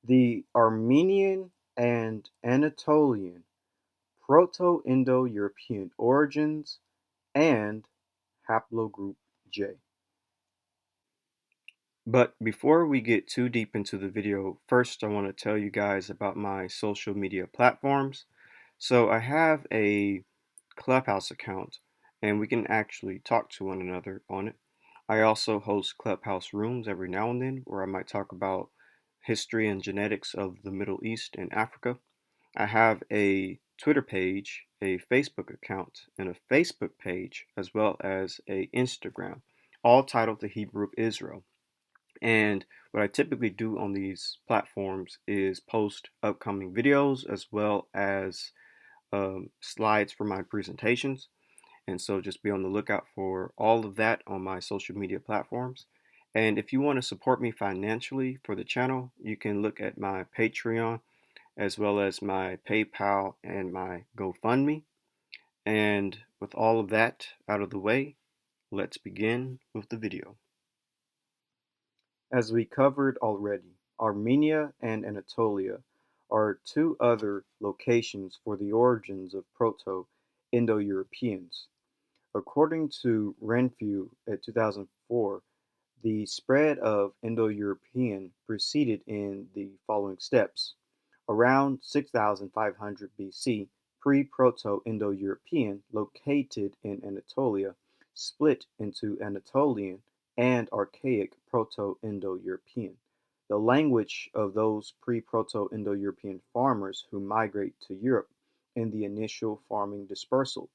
The Armenian and Anatolian, Proto-Indo-European origins, and Haplogroup J. But before we get too deep into the video, first I want to tell you guys about my social media platforms. So I have a Clubhouse account, and we can actually talk to one another on it. I also host Clubhouse rooms every now and then where I might talk about history and genetics of the Middle East and Africa. I have a Twitter page, a Facebook account, and a Facebook page, as well as a Instagram, all titled The Hebrew of Israel. And what I typically do on these platforms is post upcoming videos as well as slides for my presentations. And so just be on the lookout for all of that on my social media platforms. And if you want to support me financially for the channel, you can look at my Patreon as well as my PayPal and my GoFundMe. And with all of that out of the way, let's begin with the video. As we covered already, Armenia and Anatolia are two other locations for the origins of Proto-Indo-Europeans. According to Renfrew at 2004, the spread of Indo-European proceeded in the following steps. Around 6500 BC, pre-Proto-Indo-European located in Anatolia split into Anatolian and archaic Proto-Indo-European, the language of those pre-Proto-Indo-European farmers who migrate to Europe in the initial farming dispersal.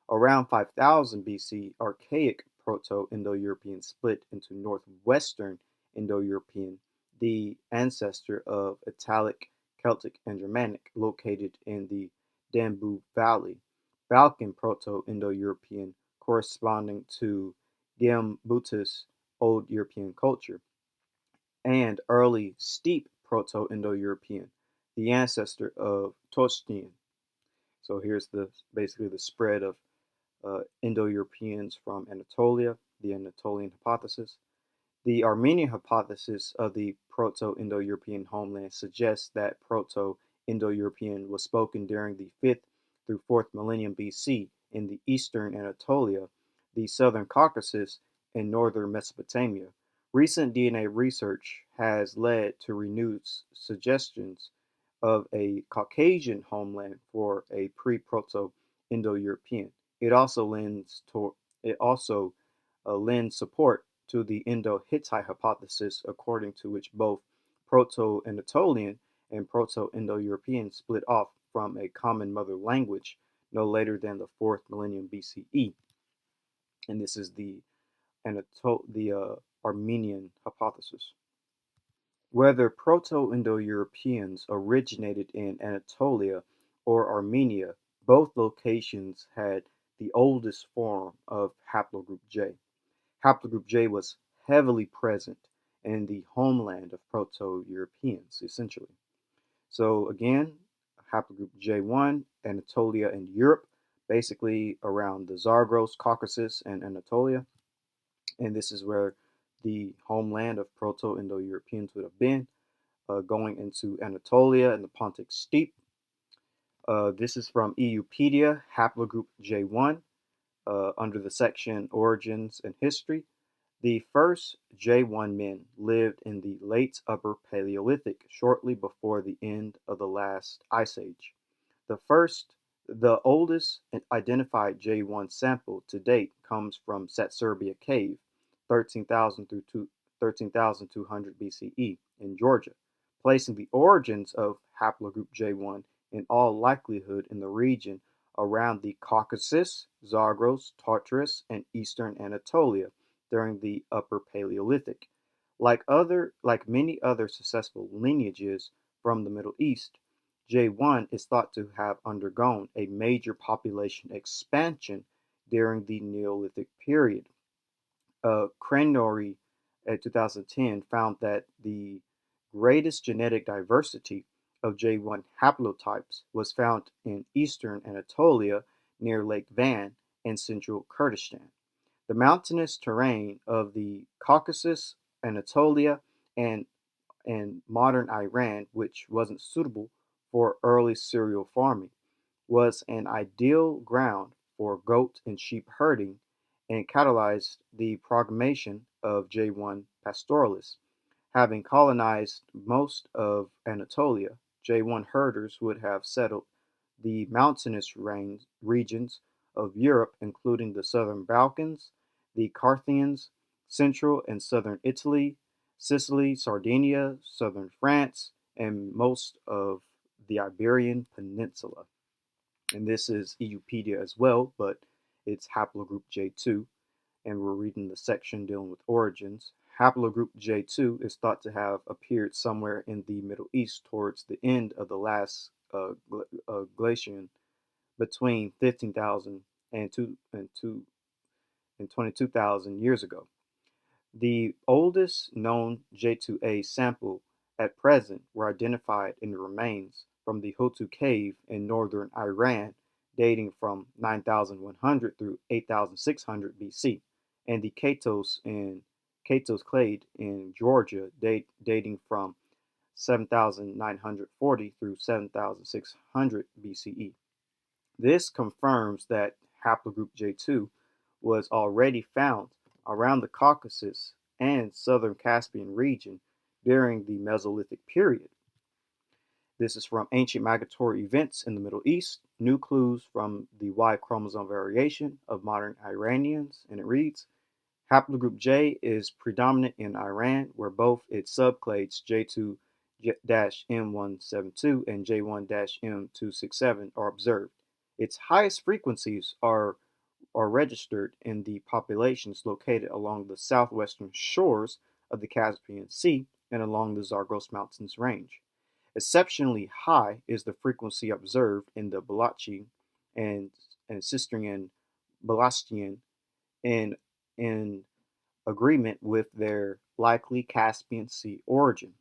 Around 5000 BC, archaic Proto-Indo-European split into Northwestern Indo-European, the ancestor of Italic, Celtic, and Germanic, located in the Danube Valley; Balkan Proto-Indo-European, corresponding to Gimbutas Old European culture; and early Steppe Proto-Indo-European, the ancestor of Tostian. So here's basically the spread of Indo-Europeans from Anatolia, the Anatolian hypothesis. The Armenian hypothesis of the Proto-Indo-European homeland suggests that Proto-Indo-European was spoken during the 5th through 4th millennium BC in the eastern Anatolia, the southern Caucasus, and northern Mesopotamia. Recent DNA research has led to renewed suggestions of a Caucasian homeland for a pre-Proto-Indo-European. It also lends support to the Indo-Hittite hypothesis, according to which both Proto-Anatolian and Proto-Indo-European split off from a common mother language no later than the 4th millennium BCE. And this is the Armenian hypothesis. Whether Proto-Indo-Europeans originated in Anatolia or Armenia, both locations had the oldest form of Haplogroup J. Haplogroup J was heavily present in the homeland of Proto-Europeans, essentially. So again, Haplogroup J1, Anatolia and Europe, basically around the Zagros, Caucasus, and Anatolia. And this is where the homeland of Proto-Indo-Europeans would have been, going into Anatolia and the Pontic Steppe. This is from EUpedia, Haplogroup J1, under the section Origins and History. The first J1 men lived in the late Upper Paleolithic, shortly before the end of the last Ice Age. The oldest identified J1 sample to date comes from Satsurbia Cave, 13,000 through 13,200 BCE in Georgia, placing the origins of Haplogroup J1 in all likelihood in the region around the Caucasus, Zagros, Tartarus, and eastern Anatolia during the Upper Paleolithic. Like many other successful lineages from the Middle East, J1 is thought to have undergone a major population expansion during the Neolithic period. Cranori at 2010 found that the greatest genetic diversity of J1 haplotypes was found in eastern Anatolia near Lake Van and central Kurdistan. The mountainous terrain of the Caucasus, Anatolia, and and modern Iran, which wasn't suitable for early cereal farming, was an ideal ground for goat and sheep herding and catalyzed the proclamation of J1 pastoralists. Having colonized most of Anatolia, J1 herders would have settled the mountainous regions of Europe, including the southern Balkans, the Carthaginians, central and southern Italy, Sicily, Sardinia, southern France, and most of the Iberian Peninsula. And this is EUpedia as well, but it's haplogroup J2, and we're reading the section dealing with origins. Haplogroup J2 is thought to have appeared somewhere in the Middle East towards the end of the last glaciation between 15,000 and 22,000 years ago. The oldest known J2A sample at present were identified in the remains from the Hutu cave in northern Iran dating from 9100 through 8600 BC, and the Katos clade in Georgia dating from 7940 through 7600 BCE. This confirms that haplogroup J2 was already found around the Caucasus and southern Caspian region during the Mesolithic period. This is from Ancient Migratory Events in the Middle East, New Clues from the Y chromosome variation of modern Iranians, and it reads, Haplogroup J is predominant in Iran, where both its subclades J2-M172 and J1-M267 are observed. Its highest frequencies are registered in the populations located along the southwestern shores of the Caspian Sea and along the Zagros Mountains range. Exceptionally high is the frequency observed in the Balachi and Cistercian Balastian in agreement with their likely Caspian Sea origin.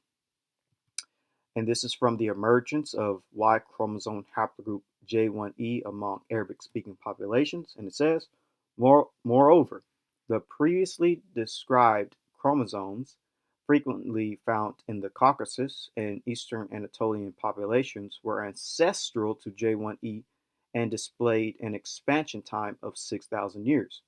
And this is from the emergence of Y chromosome haplogroup J1E among Arabic-speaking populations, and it says, moreover, the previously described chromosomes frequently found in the Caucasus and Eastern Anatolian populations were ancestral to J1E and displayed an expansion time of 6,000 years.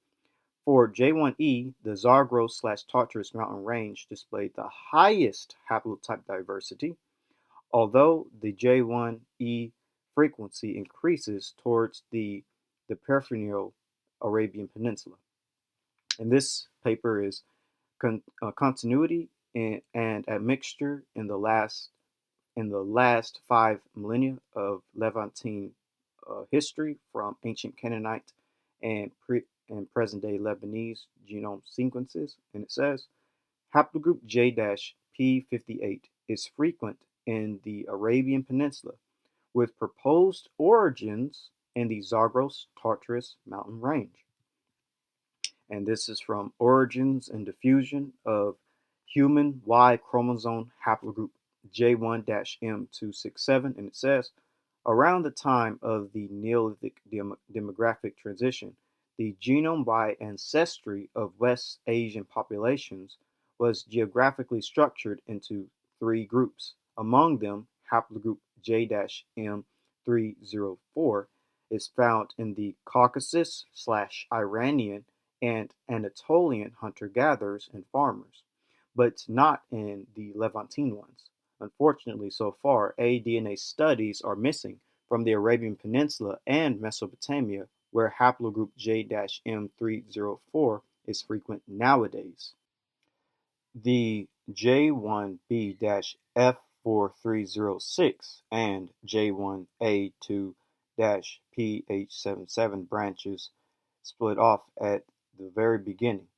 For J1E, the Zagros/Tartarus mountain range displayed the highest haplotype diversity, although the J1E frequency increases towards the peripheral Arabian Peninsula. And this paper is continuity and admixture in the last 5 millennia of Levantine history from ancient Canaanite and present-day Lebanese genome sequences. And it says, haplogroup J-P58 is frequent in the Arabian Peninsula, with proposed origins in the Zagros-Tartarus mountain range. And this is from Origins and Diffusion of Human Y chromosome haplogroup J1-M267, and it says, around the time of the Neolithic demographic transition, the genome by ancestry of West Asian populations was geographically structured into 3 groups. Among them, haplogroup J-M304 is found in the Caucasus/Iranian and Anatolian hunter-gatherers and farmers, but not in the Levantine ones. Unfortunately, so far, DNA studies are missing from the Arabian Peninsula and Mesopotamia, where haplogroup J-M304 is frequent nowadays. The J1B-F4306 and J1A2-PH77 branches split off at the very beginning.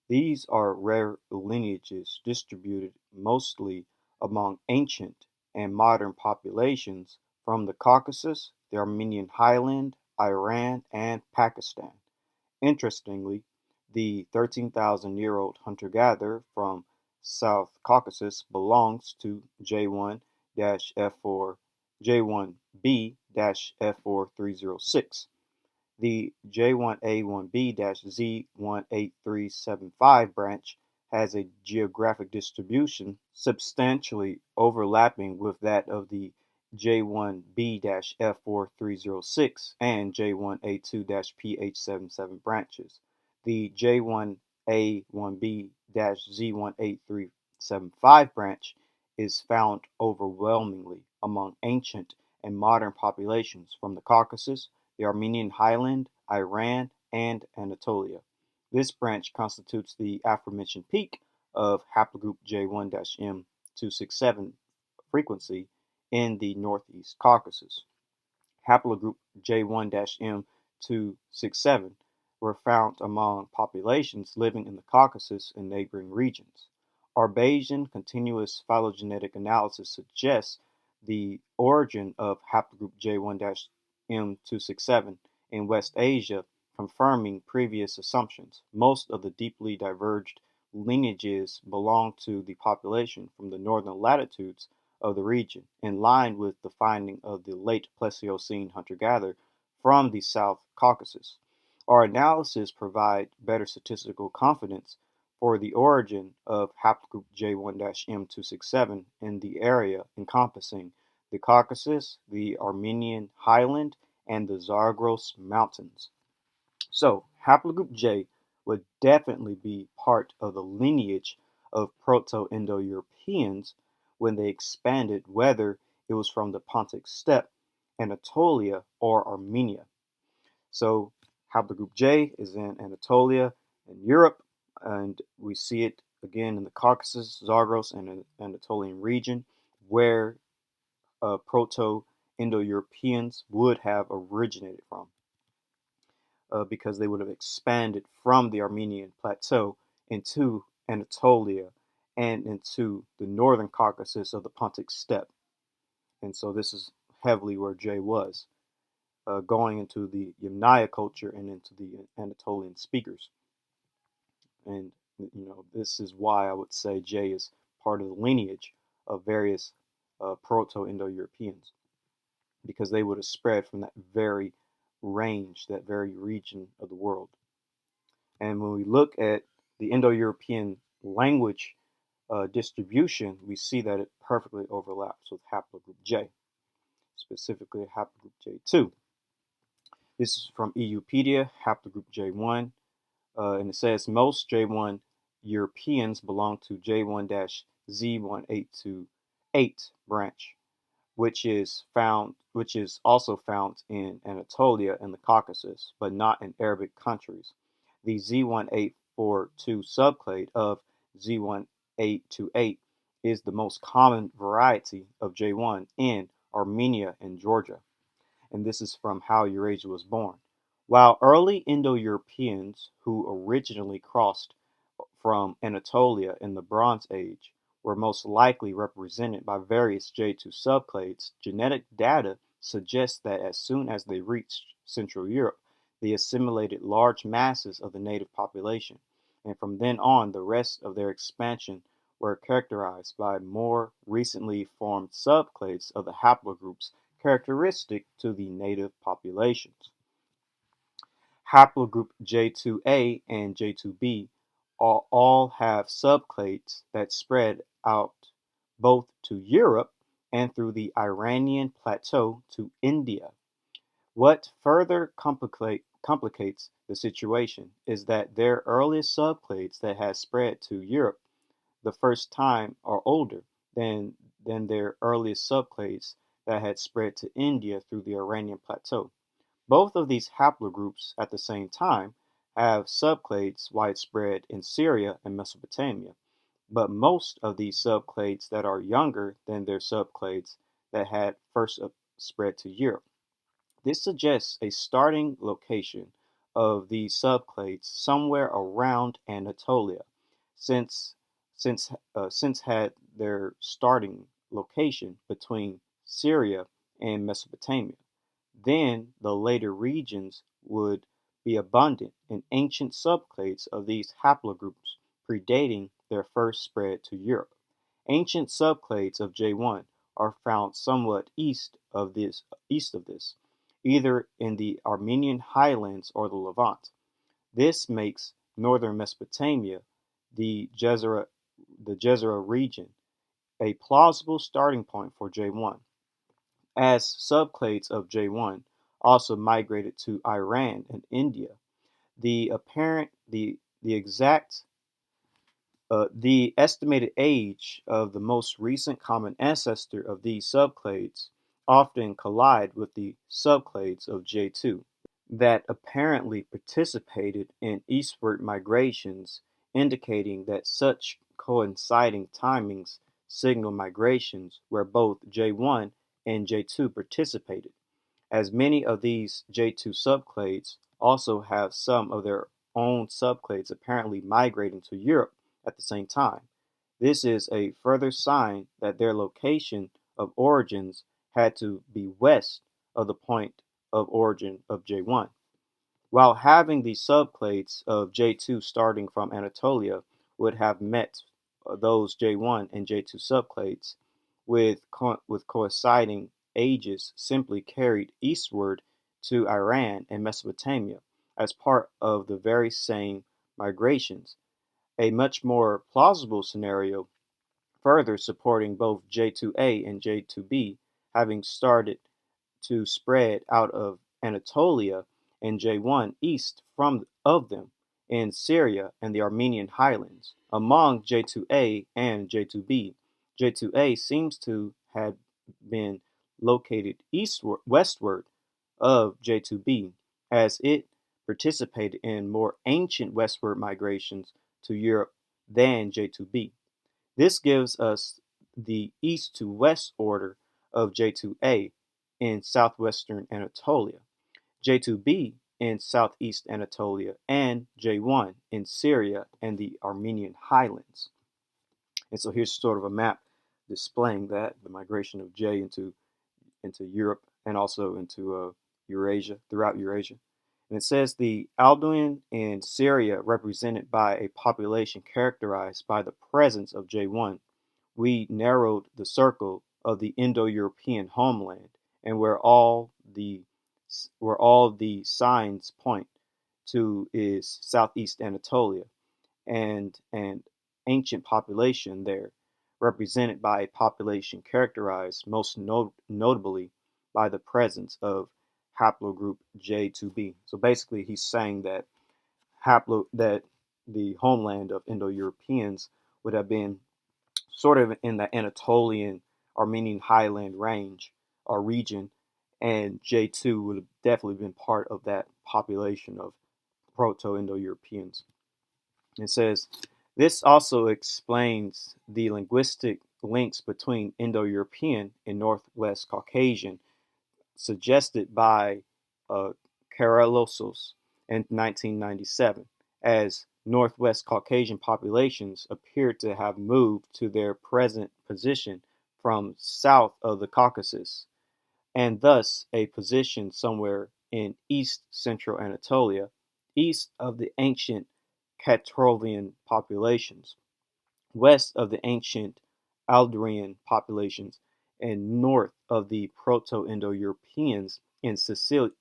These are rare lineages distributed mostly among ancient and modern populations from the Caucasus, the Armenian highland, Iran, and Pakistan. Interestingly, the 13,000-year-old hunter-gatherer from South Caucasus belongs to J1B-F4306. The J1A1B-Z18375 branch has a geographic distribution substantially overlapping with that of the J1B-F4306 and J1A2-PH77 branches. The J1A1B-Z18375 branch is found overwhelmingly among ancient and modern populations from the Caucasus, the Armenian highland, Iran, and Anatolia. This branch constitutes the aforementioned peak of haplogroup J1-M267 frequency in the Northeast Caucasus. Haplogroup J1-M267 were found among populations living in the Caucasus and neighboring regions. Our Bayesian continuous phylogenetic analysis suggests the origin of haplogroup J1-M267 in West Asia, confirming previous assumptions. Most of the deeply diverged lineages belong to the population from the northern latitudes of the region, in line with the finding of the late Pleistocene hunter-gatherer from the South Caucasus. Our analysis provides better statistical confidence for the origin of haplogroup J1-M267 in the area encompassing the Caucasus, the Armenian highland, and the Zagros Mountains. So, haplogroup J would definitely be part of the lineage of Proto-Indo-Europeans when they expanded, whether it was from the Pontic steppe, Anatolia, or Armenia. So, haplogroup J is in Anatolia and Europe, and we see it again in the Caucasus, Zagros, and Anatolian region, where Proto-Indo-Europeans would have originated from. Because they would have expanded from the Armenian plateau into Anatolia and into the northern Caucasus of the Pontic steppe. And so this is heavily where J was, going into the Yamnaya culture and into the Anatolian speakers. And this is why I would say J is part of the lineage of various Proto-Indo-Europeans, because they would have spread from that very range, that very region of the world. And when we look at the Indo-European language distribution, we see that it perfectly overlaps with haplogroup J, specifically haplogroup J2. This is from EUpedia, haplogroup J1, and it says most J1 Europeans belong to J1-Z1828 branch, which is also found in Anatolia and the Caucasus, but not in Arabic countries. The Z1842 subclade of Z1828 is the most common variety of J1 in Armenia and Georgia. And this is from How Eurasia Was Born. While early Indo-Europeans who originally crossed from Anatolia in the Bronze Age were most likely represented by various J2 subclades, genetic data suggests that as soon as they reached Central Europe, they assimilated large masses of the native population, and from then on, the rest of their expansion were characterized by more recently formed subclades of the haplogroups characteristic to the native populations. Haplogroup J2A and J2B all have subclades that spread out both to Europe and through the Iranian plateau to India. What further complicates the situation is that their earliest subclades that had spread to Europe the first time are older than their earliest subclades that had spread to India through the Iranian plateau. Both of these haplogroups at the same time have subclades widespread in Syria and Mesopotamia, but most of these subclades that are younger than their subclades that had first spread to Europe. This suggests a starting location of these subclades somewhere around Anatolia, since had their starting location between Syria and Mesopotamia. Then the later regions would be abundant in ancient subclades of these haplogroups predating their first spread to Europe. Ancient subclades of J1 are found somewhat east of this, either in the Armenian highlands or the Levant. This makes northern Mesopotamia the Jezera region, a plausible starting point for J1, as subclades of J1 also migrated to Iran and India. The estimated age of the most recent common ancestor of these subclades often collide with the subclades of J2 that apparently participated in eastward migrations, indicating that such coinciding timings signal migrations where both J1 and J2 participated, as many of these J2 subclades also have some of their own subclades apparently migrating to Europe at the same time. This is a further sign that their location of origins had to be west of the point of origin of J1. While having the subclades of J2 starting from Anatolia would have met those J1 and J2 subclades with coinciding ages simply carried eastward to Iran and Mesopotamia as part of the very same migrations. A much more plausible scenario, further supporting both J2A and J2B having started to spread out of Anatolia, and J1 east from of them in Syria and the Armenian highlands. Among J2A and J2B, J2A seems to have been located westward of J2B, as it participated in more ancient westward migrations to Europe than J2B. This gives us the east to west order of J2A in southwestern Anatolia, J2B in southeast Anatolia, and J1 in Syria and the Armenian highlands. And so here's sort of a map displaying that the migration of J into Europe and also into Eurasia, throughout Eurasia. And it says the Alduin in Syria represented by a population characterized by the presence of J1. We narrowed the circle of the Indo-European homeland, and where all the signs point to is southeast Anatolia, and an ancient population there, represented by a population characterized most notably by the presence of haplogroup J2B. So basically, he's saying that that the homeland of Indo-Europeans would have been sort of in the Anatolian Armenian highland range or region, and J2 would have definitely been part of that population of Proto-Indo-Europeans. It says, this also explains the linguistic links between Indo-European and Northwest Caucasian suggested by uh, Karalosos in 1997, as Northwest Caucasian populations appear to have moved to their present position from south of the Caucasus, and thus a position somewhere in east central Anatolia, east of the ancient Catrovian populations, west of the ancient Aldrian populations, and north of the Proto-Indo-Europeans in Sicilia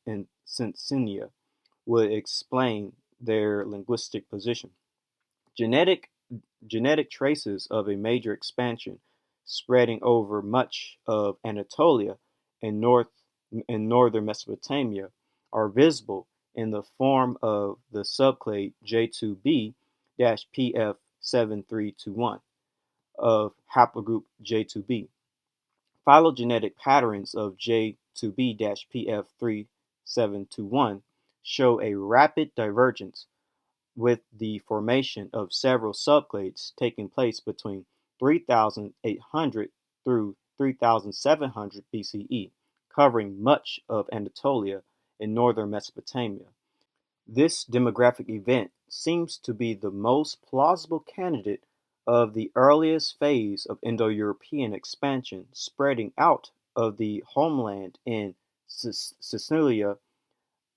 would explain their linguistic position. Genetic genetic traces of a major expansion spreading over much of Anatolia and northern Mesopotamia are visible in the form of the subclade J2B-PF7321 of haplogroup J2B. Phylogenetic patterns of J2B-PF3721 show a rapid divergence, with the formation of several subclades taking place between 3800 through 3700 BCE, covering much of Anatolia and northern Mesopotamia. This demographic event seems to be the most plausible candidate of the earliest phase of Indo-European expansion spreading out of the homeland in Sicilia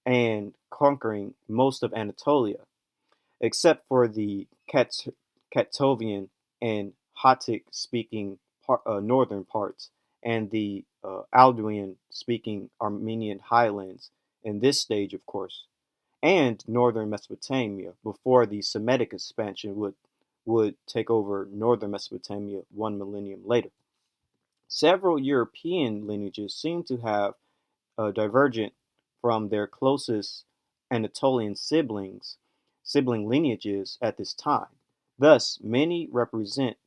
and conquering most of Anatolia, except for the Katovian and Hattic-speaking northern parts and the Alduin-speaking Armenian highlands in this stage, of course, and northern Mesopotamia before the Semitic expansion would take over northern Mesopotamia 1 millennium later. Several European lineages seem to have divergent from their closest Anatolian sibling lineages at this time. Thus, many represent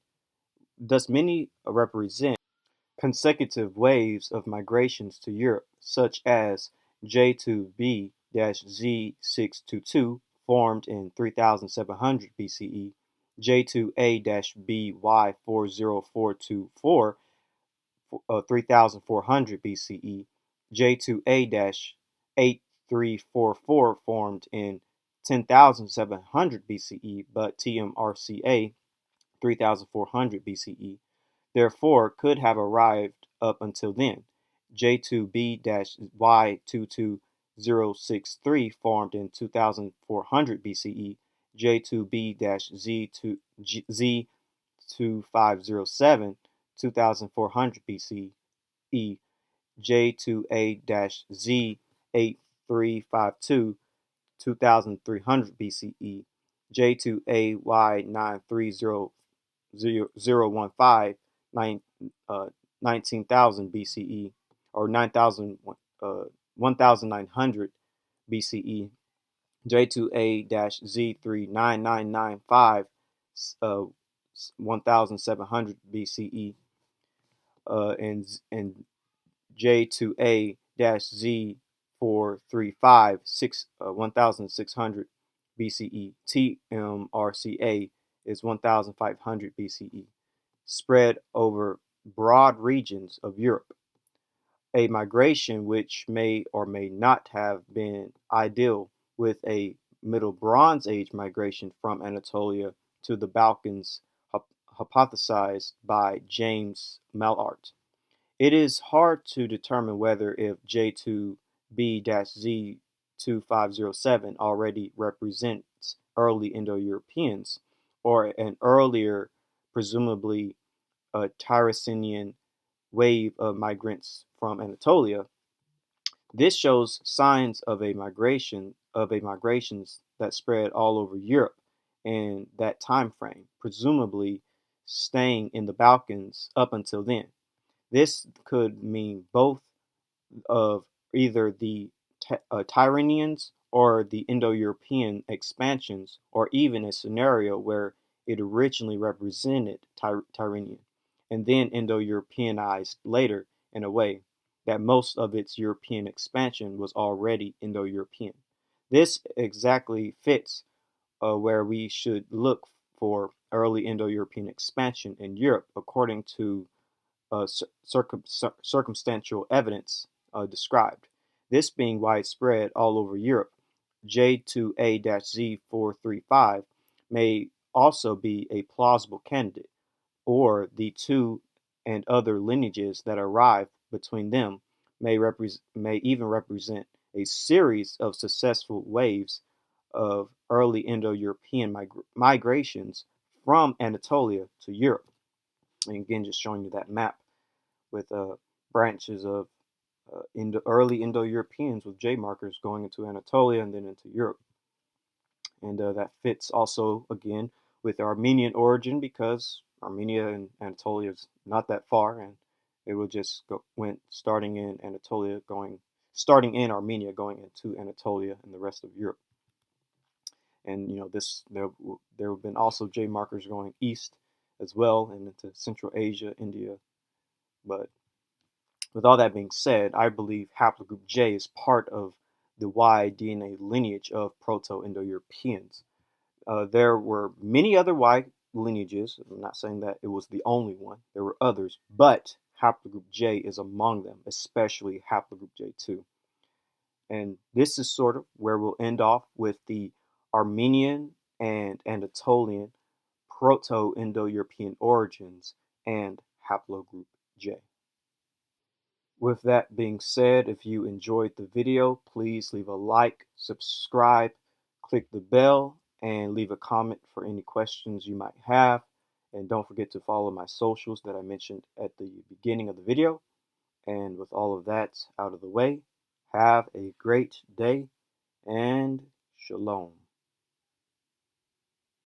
consecutive waves of migrations to Europe, such as J2B-Z622 formed in 3700 BCE, J2A-BY40424 3400 BCE, J2A-8344 formed in 10,700 BCE, but TMRCA 3400 BCE, therefore could have arrived up until then. J2B-Y22063 formed in 2400 BCE, J2B-Z2507 2400 BCE, J2A-Z8352 2300 BCE, J2A-Y93015 19,000 BCE, or 1900 BCE, J2A-Z39995 1700 BCE, and J2A-Z435 1600 BCE. TMRCA is 1500 BCE, spread over broad regions of Europe. A migration which may or may not have been ideal, with a Middle Bronze Age migration from Anatolia to the Balkans hypothesized by James Mallard. It is hard to determine whether if J2B-Z2507 already represents early Indo-Europeans or an earlier, presumably a Tyrrhenian wave of migrants from Anatolia. This shows signs of a migrations that spread all over Europe in that time frame, presumably staying in the Balkans up until then. This could mean both of either the Tyrrhenians or the Indo-European expansions, or even a scenario where it originally represented Tyrrhenian and then Indo-Europeanized later in a way that most of its European expansion was already Indo-European. This exactly fits where we should look for early Indo-European expansion in Europe according to circumstantial evidence described. This being widespread all over Europe, J2A-Z435 may also be a plausible candidate, or the two and other lineages that arrive between them may even represent a series of successful waves of early Indo-European migrations from Anatolia to Europe. And again, just showing you that map with branches of early Indo-Europeans with J markers going into Anatolia and then into Europe. And that fits also, again, with Armenian origin, because Armenia and Anatolia is not that far, and it will just starting in Armenia, going into Anatolia and the rest of Europe. And there have been also J markers going east as well, and into Central Asia, India. But with all that being said, I believe haplogroup J is part of the Y DNA lineage of Proto-Indo-Europeans. There were many other Y lineages. I'm not saying that it was the only one. There were others, but haplogroup J is among them, especially haplogroup J2. And this is sort of where we'll end off with the Armenian and Anatolian Proto-Indo-European origins and haplogroup J. With that being said, if you enjoyed the video, please leave a like, subscribe, click the bell, and leave a comment for any questions you might have. And don't forget to follow my socials that I mentioned at the beginning of the video. And with all of that out of the way, have a great day and shalom.